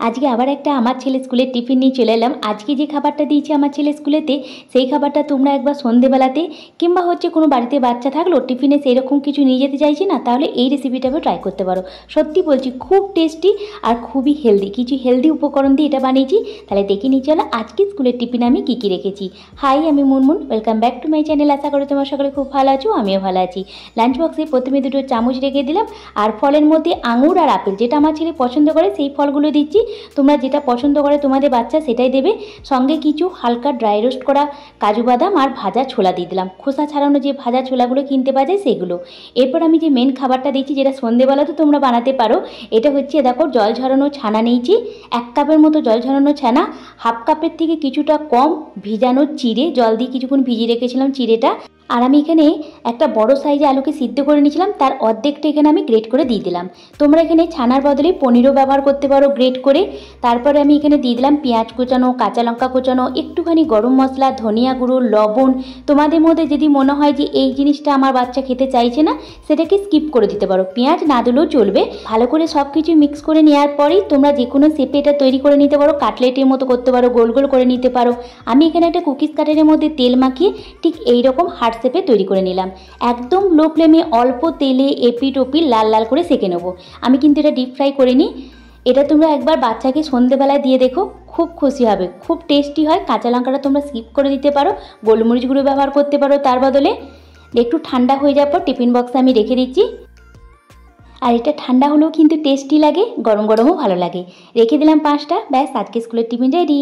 আজকে আবার একটা আমার ছেলে স্কুলের টিফিন নিয়ে চলে এলাম। আজকে যে খাবারটা দিয়েছি আমার ছেলে স্কুলেতে, সেই খাবারটা তোমরা একবার সন্ধেবেলাতে কিংবা কোনো বাড়িতে বাচ্চা থাকলো টিফিনে সেই রকম কিছু নিয়ে যেতে চাইছি না, তাহলে এই রেসিপিটাও ট্রাই করতে পারো। সত্যি বলছি, খুব টেস্টি আর খুবই হেলদি, কিছু হেলদি উপকরণ দিয়ে এটা বানিয়েছি। তাহলে দেখে নিই চলো আজকে স্কুলের টিফিনে আমি কী কী রেখেছি। হাই, আমি Munmun, welcome back to my channel. আশা করি তোমার সকলে খুব ভালো আছো, আমিও ভালো আছি। লাঞ্চ বক্সে প্রথমে দুটো চামচ রেখে দিলাম, আর ফলের মধ্যে আঙুর আর আপেল, যেটা আমার ছেলে পছন্দ করে সেই ফলগুলো দিচ্ছি। তোমরা যেটা পছন্দ করে তোমাদের বাচ্চা সেটাই দেবে। সঙ্গে কিছু হালকা ড্রাই রোস্ট করা কাজু বাদাম আর ভাজা ছোলা দিয়ে দিলাম, খোসা ছাড়ানো যে ভাজা ছোলাগুলো কিনতে পাওয়া যায় সেগুলো। এরপর আমি যে মেন খাবারটা দিচ্ছি, যেটা সন্ধেবেলা তো তোমরা বানাতে পারো, এটা হচ্ছে দেখো জল ঝরানো ছানা নিয়েছি। 1 কাপের মতো জল ঝরানো ছানা, 1/2 কাপের থেকে কিছুটা কম ভিজানো চিড়ে, জল দিয়ে কিছুক্ষণ ভিজিয়ে রেখেছিলাম চিড়েটা। আর আমি এখানে একটা বড় সাইজে আলুকে সিদ্ধ করে নিয়েছিলাম, তার অর্ধেকটা এখানে আমি গ্রেট করে দিয়ে দিলাম। তোমরা এখানে ছানার বদলে পনিরও ব্যবহার করতে পারো গ্রেট করে। তারপরে আমি এখানে দিয়ে দিলাম পেঁয়াজ কুচানো, কাঁচা লঙ্কা কুচানো, একটুখানি গরম মশলা, ধনিয়া গুঁড়ো, লবণ। তোমাদের মধ্যে যদি মনে হয় যে এই জিনিসটা আমার বাচ্চা খেতে চাইছে না, সেটাকে স্কিপ করে দিতে পারো, পেঁয়াজ না দিলেও চলবে। ভালো করে সব কিছু মিক্স করে নেওয়ার পরেই তোমরা যে কোনো শেপে এটা তৈরি করে নিতে পারো, কাটলেটের মতো করতে পারো, গোল গোল করে নিতে পারো। আমি এখানে একটা কুকিজ কাটারের মধ্যে তেল মাখিয়ে ঠিক এইরকম হার্ট শেপে তৈরি করে নিলাম। একদম লো ফ্লেমে অল্প তেলে এপিট ওপিট লাল লাল করে সেঁকে নেবো। আমি কিন্তু এটা ডিপ ফ্রাই করিনি। এটা তোমরা একবার বাচ্চাকে সন্ধেবেলায় দিয়ে দেখো, খুব খুশি হবে, খুব টেস্টি হয়। কাঁচা লঙ্কাটা তোমরা স্কিপ করে দিতে পারো, গোলমরিচ গুঁড়ো ব্যবহার করতে পারো তার বদলে। একটু ঠান্ডা হয়ে যাওয়ার পর টিফিন বক্সে আমি রেখে দিচ্ছি। আর এটা ঠান্ডা হলেও কিন্তু টেস্টি লাগে, গরম গরমও ভালো লাগে। রেখে দিলাম 5টা, ব্যাস আজকে স্কুলের টিফিন রেডি।